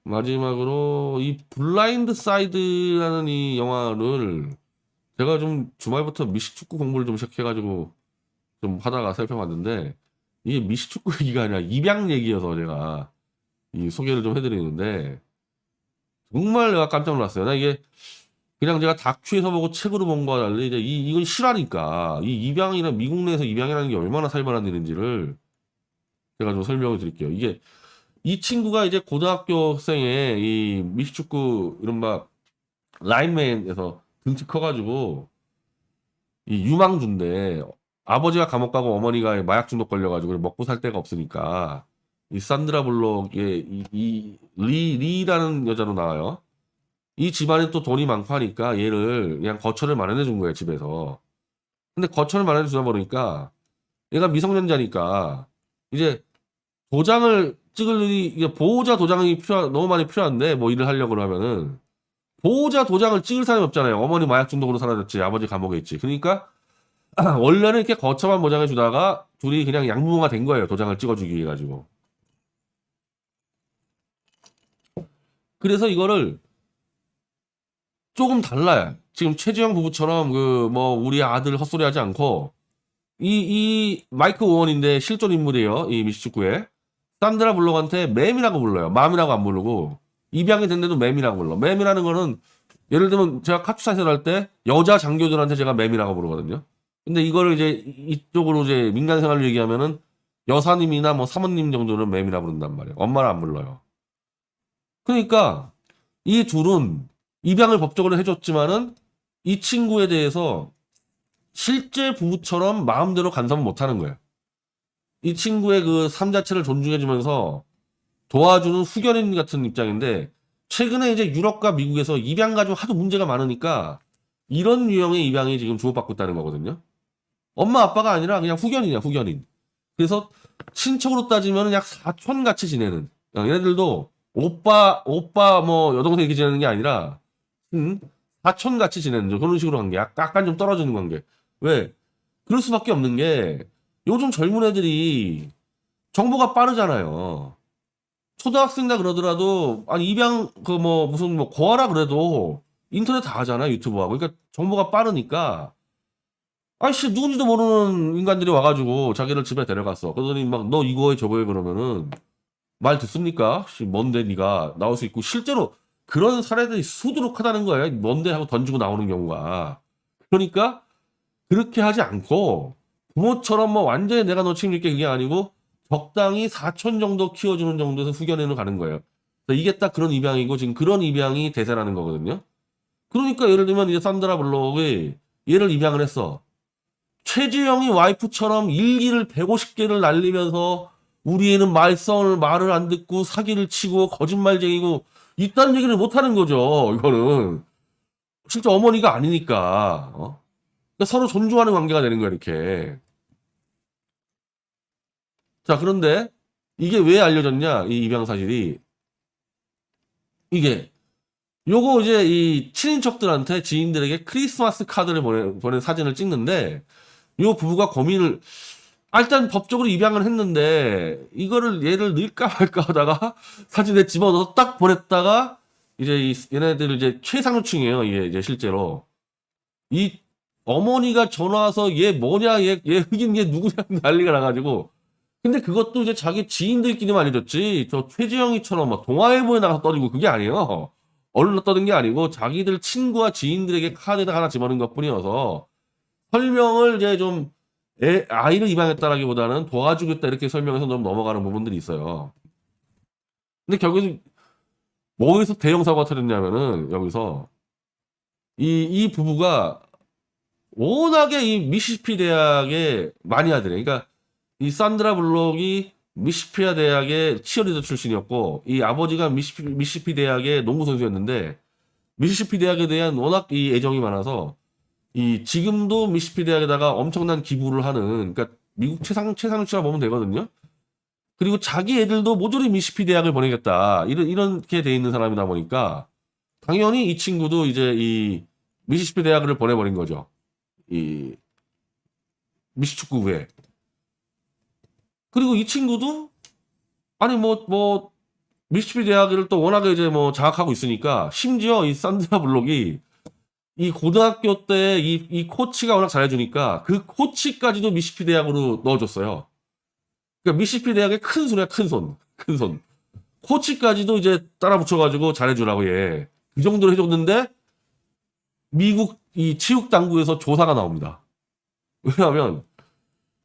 마지막으로 이 블라인드 사이드라는 이 영화를 제가 좀 주말부터 미식축구 공부를 좀 시작해가지고 좀 하다가 살펴봤는데 이게 미식축구 얘기가 아니라 입양 얘기여서 제가 이 소개를 좀 해드리는데 정말 내가 깜짝 놀랐어요. 나 이게 그냥 제가 다큐에서 보고 책으로 본 거와 달리 이제 이건 실화니까 이 입양이나 미국 내에서 입양이라는 게 얼마나 살벌한 일인지를 제가 좀 설명을 드릴게요. 이게 이 친구가 이제 고등학교 학생의 이 미식축구 이른바 라인맨에서 등치 커가지고 이 유망주인데 아버지가 감옥 가고 어머니가 마약 중독 걸려가지고 먹고 살 데가 없으니까 이 산드라 블록의 리라는 여자로 나와요. 이 집안에 또 돈이 많고 하니까 얘를 그냥 거처를 마련해 준 거예요, 집에서. 근데 거처를 마련해 주다 보니까 얘가 미성년자니까 이제 도장을 찍을 일이 이게 보호자 도장이 너무 많이 필요한데 뭐 일을 하려고 그러면은 보호자 도장을 찍을 사람이 없잖아요. 어머니 마약 중독으로 사라졌지, 아버지 감옥에 있지. 그러니까 원래는 이렇게 거처만 보장해 주다가 둘이 그냥 양부모가 된 거예요. 도장을 찍어주기 위해 가지고. 그래서 이거를 조금 달라요. 지금 최지영 부부처럼 그 뭐 우리 아들 헛소리하지 않고 이 마이크 오원인데 실존 인물이에요. 이 미식축구에 산드라 블록한테 맴이라고 불러요. 맘이라고 안 부르고 입양이 됐는데도 맴이라고 불러. 맴이라는 거는 예를 들면 제가 카투사에서 할 때 여자 장교들한테 제가 맴이라고 부르거든요. 근데 이거를 이제 이쪽으로 이제 민간 생활로 얘기하면은 여사님이나 뭐 사모님 정도는 맴이라고 부른단 말이에요. 엄마를 안 불러요. 그러니까 이 둘은 입양을 법적으로 해줬지만은 이 친구에 대해서 실제 부부처럼 마음대로 간섭을 못 하는 거예요. 이 친구의 그 삶 자체를 존중해주면서 도와주는 후견인 같은 입장인데 최근에 이제 유럽과 미국에서 입양 가지고 하도 문제가 많으니까 이런 유형의 입양이 지금 주목받고 있다는 거거든요. 엄마 아빠가 아니라 그냥 후견인이야, 후견인. 그래서 친척으로 따지면 약 사촌 같이 지내는. 얘네들도 오빠 뭐 여동생 이렇게 지내는 게 아니라 음, 사촌 같이 지내는 그런 식으로 관계. 약간 좀 떨어지는 관계. 왜? 그럴 수밖에 없는 게 요즘 젊은 애들이 정보가 빠르잖아요. 초등학생이다 그러더라도 아니 입양 그 뭐 무슨 뭐 고아라 그래도 인터넷 다 하잖아 유튜브하고. 그러니까 정보가 빠르니까 아씨 누군지도 모르는 인간들이 와가지고 자기를 집에 데려갔어. 그러더니 막 너 이거에 저거에 그러면은 말 듣습니까? 씨, 뭔데 네가 나올 수 있고 실제로 그런 사례들이 수두룩하다는 거예요. 뭔데 하고 던지고 나오는 경우가. 그러니까 그렇게 하지 않고 부모처럼 뭐 완전히 내가 너 책임질게 그게 아니고 적당히 사촌 정도 키워주는 정도에서 후견인을 가는 거예요. 그래서 이게 딱 그런 입양이고 지금 그런 입양이 대세라는 거거든요. 그러니까 예를 들면 이제 산드라 블록이 얘를 입양을 했어. 최지영이 와이프처럼 일기를 150개를 날리면서 우리 애는 말을 안 듣고 사기를 치고 거짓말쟁이고 이딴 얘기를 못 하는 거죠. 이거는 진짜 어머니가 아니니까. 그러니까 서로 존중하는 관계가 되는 거야 이렇게. 자 그런데 이게 왜 알려졌냐 이 입양 사실이 이게 요거 이제 이 친인척들한테 지인들에게 크리스마스 카드를 보낸 사진을 찍는데 요 부부가 고민을 일단 법적으로 입양을 했는데 이거를 얘를 넣을까 말까 하다가 사진에 집어넣어서 딱 보냈다가 이제 얘네들 이제 최상류층이에요 이게 이제 실제로 이 어머니가 전화 와서 얘 뭐냐 얘 흑인 얘 누구냐 난리가 나가지고 근데 그것도 이제 자기 지인들끼리만 알려줬지 저 최지영이처럼 막 동아일보에 나가서 떠들고 그게 아니에요. 언론에 떠든 게 아니고 자기들 친구와 지인들에게 카드에다 하나 집어넣은 것뿐이어서 설명을 이제 좀 아이를 입양했다라기보다는 도와주겠다 이렇게 설명해서 좀 넘어가는 부분들이 있어요. 근데 결국에 뭐에서 대형 사고가 터졌냐면은 여기서 이 부부가 워낙에 이 미시시피 대학의 마니아들이에요. 그러니까 이 산드라 블록이 미시피아 대학의 치어리더 출신이었고 이 아버지가 미시시피 대학의 농구 선수였는데 미시시피 대학에 대한 워낙 이 애정이 많아서 이 지금도 미시시피 대학에다가 엄청난 기부를 하는 그러니까 미국 최상위치라 보면 되거든요. 그리고 자기 애들도 모조리 미시시피 대학을 보내겠다 이렇게 돼 있는 사람이다 보니까 당연히 이 친구도 이제 이 미시시피 대학을 보내버린 거죠. 이 미식축구부에. 그리고 이 친구도 아니 뭐 미시시피 대학을 또 워낙에 이제 뭐 장악하고 있으니까 심지어 이 산드라 블록이 이 고등학교 때 이 코치가 워낙 잘해주니까 그 코치까지도 미시시피 대학으로 넣어줬어요. 그러니까 미시시피 대학의 큰 손이야, 큰 손. 큰 손. 코치까지도 이제 따라 붙여가지고 잘해주라고 얘. 그 정도로 해줬는데 미국 이 치육 당국에서 조사가 나옵니다. 왜냐하면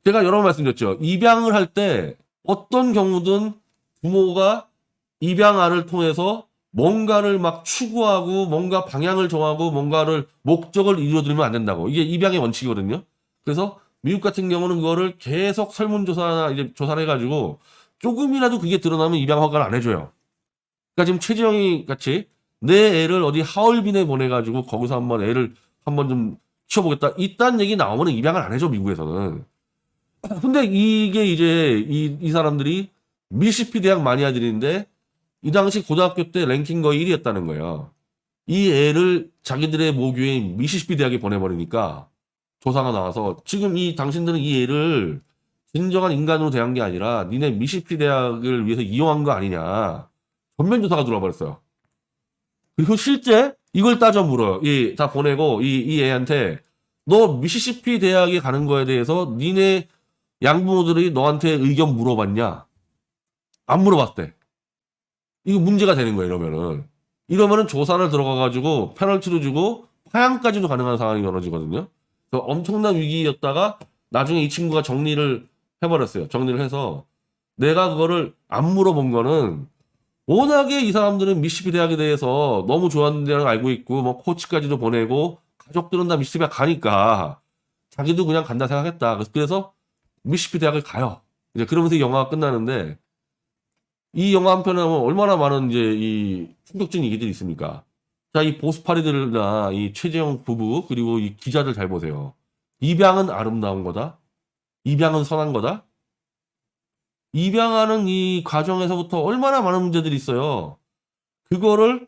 제가 여러 번 말씀드렸죠. 입양을 할 때 어떤 경우든 부모가 입양아를 통해서 뭔가를 막 추구하고 뭔가 방향을 정하고 뭔가를 목적을 이루어들면 안 된다고. 이게 입양의 원칙이거든요. 그래서 미국 같은 경우는 그거를 계속 설문조사나 이제 조사를 해가지고 조금이라도 그게 드러나면 입양 허가를 안 해줘요. 그러니까 지금 최지영이 같이 내 애를 어디 하얼빈에 보내가지고 거기서 한번 애를 한번 좀 키워보겠다. 이딴 얘기 나오면 입양을 안 해줘, 미국에서는. 근데 이게 이제 이 사람들이 미시시피 대학 마니아들인데 이 당시 고등학교 때 랭킹 거의 1위였다는 거예요. 이 애를 자기들의 모교인 미시시피 대학에 보내버리니까 조사가 나와서 지금 이 당신들은 이 애를 진정한 인간으로 대한 게 아니라 니네 미시시피 대학을 위해서 이용한 거 아니냐. 전면 조사가 들어와 버렸어요. 그리고 실제 이걸 따져 물어요. 다 보내고 이 애한테 너 미시시피 대학에 가는 거에 대해서 니네 양부모들이 너한테 의견 물어봤냐? 안 물어봤대. 이거 문제가 되는 거예요, 이러면은. 이러면은 조사를 들어가가지고 페널티도 주고 파양까지도 가능한 상황이 벌어지거든요. 그래서 엄청난 위기였다가 나중에 이 친구가 정리를 해버렸어요. 정리를 해서 내가 그거를 안 물어본 거는 워낙에 이 사람들은 미시시피 대학에 대해서 너무 좋아하는 데를 알고 있고 뭐 코치까지도 보내고 가족들은 다 미시시피 대학 가니까 자기도 그냥 간다 생각했다. 그래서 미시시피 대학을 가요. 이제 그러면서 이 영화가 끝나는데 이 영화 한 편에 하면 얼마나 많은 이제 이 충격적인 얘기들이 있습니까? 자, 이 보스파리들이나 이 최재형 부부 그리고 이 기자들 잘 보세요. 입양은 아름다운 거다. 입양은 선한 거다. 입양하는 이 과정에서부터 얼마나 많은 문제들이 있어요. 그거를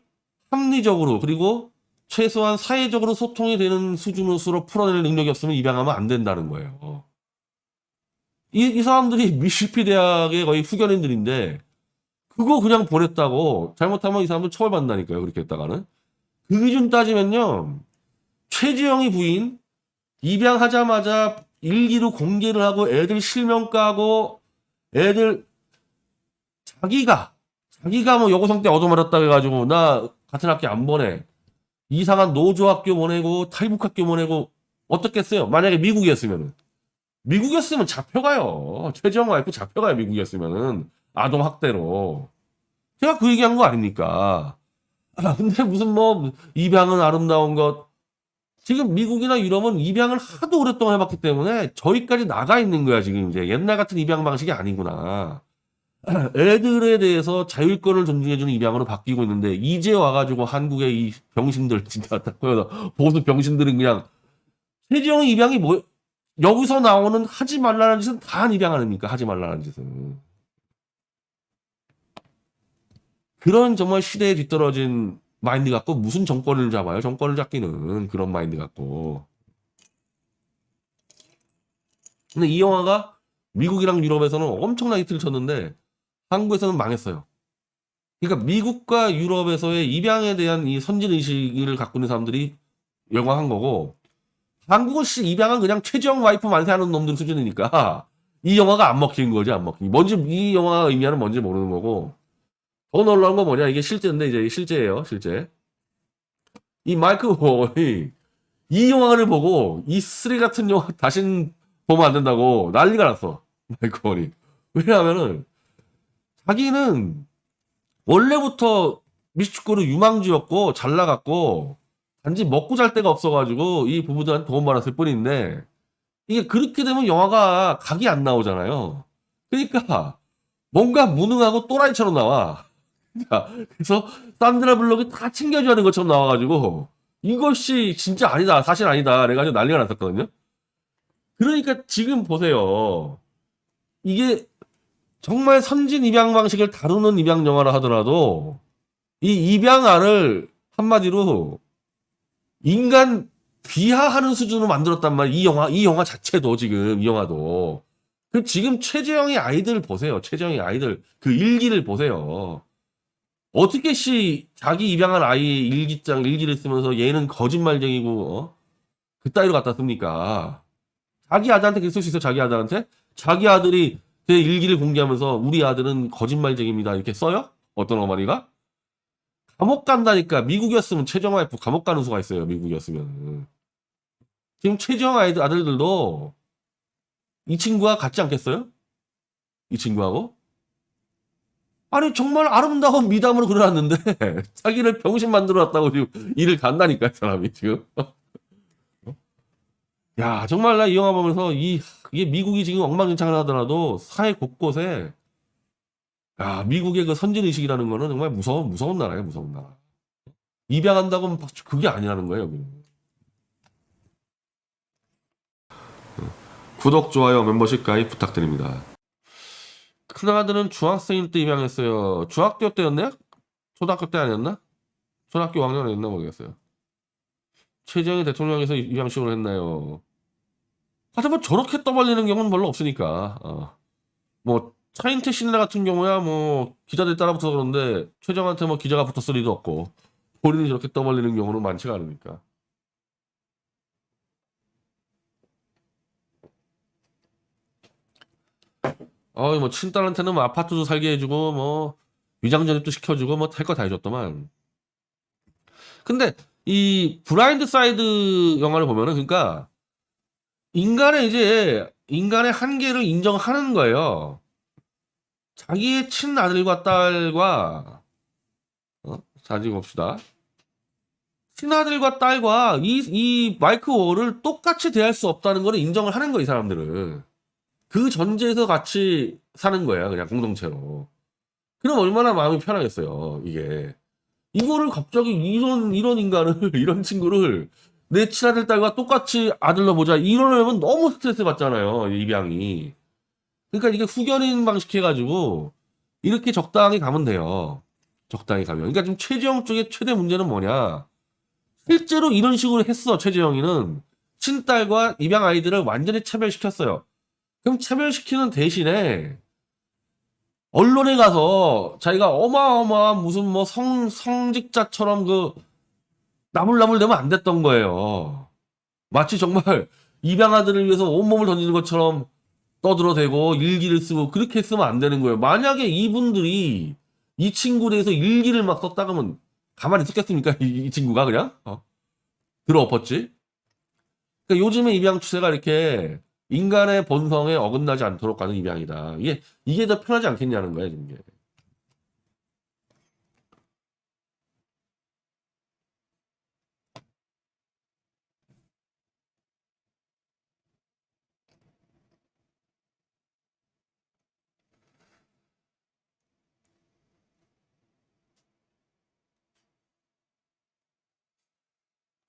합리적으로 그리고 최소한 사회적으로 소통이 되는 수준으로 풀어낼 능력이 없으면 입양하면 안 된다는 거예요. 이 사람들이 미시시피 대학의 거의 후견인들인데 그거 그냥 보냈다고 잘못하면 이 사람들 처벌받는다니까요. 그렇게 했다가는. 그 기준 따지면요. 최지영이 부인 입양하자마자 일기로 공개를 하고 애들 실명 까고 애들 자기가 뭐 여고생 때 얻어맞았다 해가지고 나 같은 학교 안 보내. 이상한 노조학교 보내고 탈북학교 보내고 어떻겠어요? 만약에 미국이었으면은. 미국이었으면 잡혀가요. 최지영 와이프 잡혀가요. 미국이었으면은. 아동학대로. 제가 그 얘기한 거 아닙니까? 근데 무슨 뭐 입양은 아름다운 것. 지금 미국이나 유럽은 입양을 하도 오랫동안 해봤기 때문에 저희까지 나가 있는 거야. 지금 이제 옛날 같은 입양 방식이 아니구나. 애들에 대해서 자율권을 존중해주는 입양으로 바뀌고 있는데 이제 와가지고 한국의 이 병신들 진짜 보수 병신들은 그냥 최지영 입양이 뭐 여기서 나오는 하지 말라는 짓은 다 입양 아닙니까? 하지 말라는 짓은. 그런 정말 시대에 뒤떨어진 마인드 갖고 무슨 정권을 잡아요? 정권을 잡기는 그런 마인드 갖고. 근데 이 영화가 미국이랑 유럽에서는 엄청나게 히트를 쳤는데 한국에서는 망했어요. 그러니까 미국과 유럽에서의 입양에 대한 이 선진의식을 갖고 있는 사람들이 영화한 거고 한국은 입양은 그냥 최지영 와이프 만세하는 놈들 수준이니까 이 영화가 안 먹히는 거지 안 먹히는 뭔지 이 영화가 의미하는 뭔지 모르는 거고 더 놀라운 건 뭐냐 이게 실제인데 이제 실제예요 실제 이 마이크 워이 이 영화를 보고 이 쓰레기 같은 영화 다신 보면 안 된다고 난리가 났어 마이크 워이 왜냐하면은 자기는 원래부터 미식축구로 유망주였고 잘 나갔고 단지 먹고 잘 데가 없어가지고 이 부부들한테 돈 받았을 뿐인데 이게 그렇게 되면 영화가 각이 안 나오잖아요. 그러니까 뭔가 무능하고 또라이처럼 나와. 그래서 산드라 블록이 다 챙겨줘야 하는 것처럼 나와가지고 이것이 진짜 아니다 사실 아니다 그래가지고 난리가 났었거든요. 그러니까 지금 보세요. 이게 정말 선진 입양 방식을 다루는 입양 영화라 하더라도 이 입양아를 한마디로 인간 비하하는 수준으로 만들었단 말이에요. 이 영화 자체도 지금 이 영화도 그 지금 최재형의 아이들 보세요. 최재형의 아이들 그 일기를 보세요. 어떻게 자기 입양한 아이의 일기를 쓰면서 얘는 거짓말쟁이고 그따위로 갖다 씁니까? 자기 아들한테 그렇게 쓸 수 있어. 자기 아들한테 자기 아들이 제 일기를 공개하면서 우리 아들은 거짓말쟁입니다 이렇게 써요? 어떤 어머니가? 감옥 간다니까. 미국이었으면 최정 와이프 감옥 가는 수가 있어요. 미국이었으면. 지금 최정 아들들도 이 친구와 같지 않겠어요? 이 친구하고? 아니 정말 아름다운 미담으로 그려놨는데 자기를 병신 만들어놨다고 지금 일을 간다니까 이 사람이 지금. 야 정말 나 이 영화 보면서 이게 미국이 지금 엉망진창을 하더라도 사회 곳곳에 야 미국의 그 선진의식이라는 거는 정말 무서운 나라예요. 무서운 나라. 입양한다고 그게 아니라는 거예요. 여기는. 구독, 좋아요, 멤버십 가입 부탁드립니다. 큰아들은 중학생일 때 입양했어요. 중학교 때였네? 초등학교 때 아니었나? 초등학교 5학년이었나 모르겠어요. 최재형이 대통령에서 입양식으로 했나요? 하여튼 뭐 저렇게 떠벌리는 경우는 별로 없으니까. 뭐 차인태 씨네 같은 경우야 뭐 기자들이 따라붙어서 그런데 최정한테 뭐 기자가 붙었을 리도 없고 본인이 저렇게 떠벌리는 경우는 많지가 않으니까. 뭐 친딸한테는 뭐 아파트도 살게 해주고 뭐 위장 전입도 시켜주고 뭐 할 거 다 해줬더만. 근데 이 브라인드 사이드 영화를 보면은 그러니까 인간의 한계를 인정하는 거예요. 자기의 친아들과 딸과 자지 봅시다. 친아들과 딸과 이 마이크 워를 똑같이 대할 수 없다는 걸 인정을 하는 거예요, 이 사람들은. 그 전제에서 같이 사는 거야, 그냥 공동체로. 그럼 얼마나 마음이 편하겠어요, 이게. 이거를 갑자기 이런 인간을, 이런 친구를 내 친아들 딸과 똑같이 아들로 보자. 이러려면 너무 스트레스 받잖아요, 입양이. 그러니까 이게 후견인 방식 해가지고 이렇게 적당히 가면 돼요. 적당히 가면. 그러니까 지금 최재형 쪽의 최대 문제는 뭐냐. 실제로 이런 식으로 했어, 최재형이는. 친딸과 입양 아이들을 완전히 차별시켰어요. 그럼 차별시키는 대신에 언론에 가서 자기가 어마어마한 무슨 뭐 성직자처럼 그 나불나불 내면 안 됐던 거예요. 마치 정말 입양 아들을 위해서 온몸을 던지는 것처럼 떠들어대고 일기를 쓰고 그렇게 쓰면 안 되는 거예요. 만약에 이분들이 이 친구에 대해서 일기를 막 썼다 그러면 가만히 있었겠습니까? 이 친구가 그냥 들어엎었지. 그러니까 요즘의 입양 추세가 이렇게 인간의 본성에 어긋나지 않도록 가는 입양이다. 이게 더 편하지 않겠냐는 거예요, 지금 이게.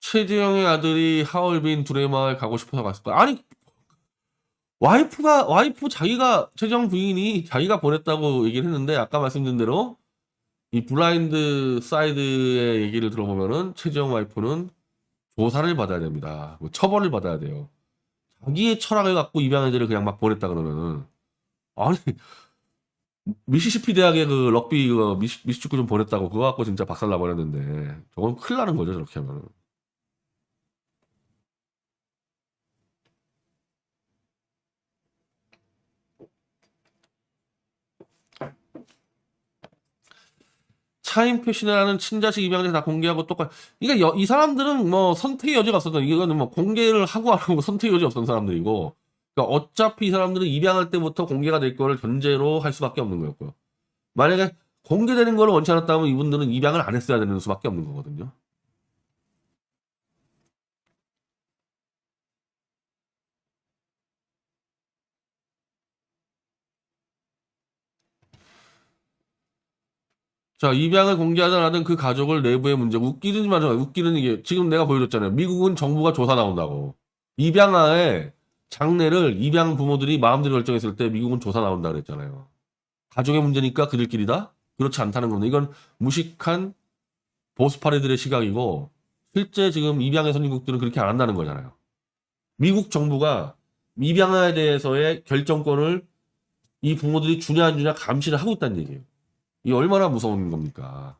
최재형의 아들이 하얼빈 두레마을 가고 싶어서 갔을 거야. 아니 와이프 자기가 최재형 부인이 자기가 보냈다고 얘기를 했는데 아까 말씀드린 대로 이 블라인드 사이드의 얘기를 들어보면은 최재형 와이프는 조사를 받아야 됩니다. 뭐 처벌을 받아야 돼요. 자기의 철학을 갖고 입양 애들을 그냥 막 보냈다 그러면은 아니 미시시피 대학의 그 럭비 그 미식축구 좀 보냈다고 그거 갖고 진짜 박살나 버렸는데 저건 큰일 나는 거죠 저렇게 하면은. 차인 표시라는 친자식 입양자 다 공개하고 똑같. 그러니까 이 사람들은 뭐 선택의 여지가 없었던 이거는 뭐 공개를 하고 안 하고 선택의 여지 없던 사람들이고. 그러니까 어차피 이 사람들은 입양할 때부터 공개가 될 거를 전제로 할 수밖에 없는 거였고요. 만약에 공개되는 거를 원치 않았다면 이분들은 입양을 안 했어야 되는 수밖에 없는 거거든요. 자, 입양을 공개하자라는 그 가족을 내부의 문제. 웃기는 웃기는 이게 지금 내가 보여줬잖아요. 미국은 정부가 조사 나온다고. 입양아의 장래를 입양 부모들이 마음대로 결정했을 때 미국은 조사 나온다 그랬잖아요. 가족의 문제니까 그들끼리다? 그렇지 않다는 겁니다. 이건 무식한 보수파리들의 시각이고 실제 지금 입양의 선진국들은 그렇게 안 한다는 거잖아요. 미국 정부가 입양아에 대해서의 결정권을 이 부모들이 주냐 안 주냐 감시를 하고 있다는 얘기예요. 이 얼마나 무서운 겁니까?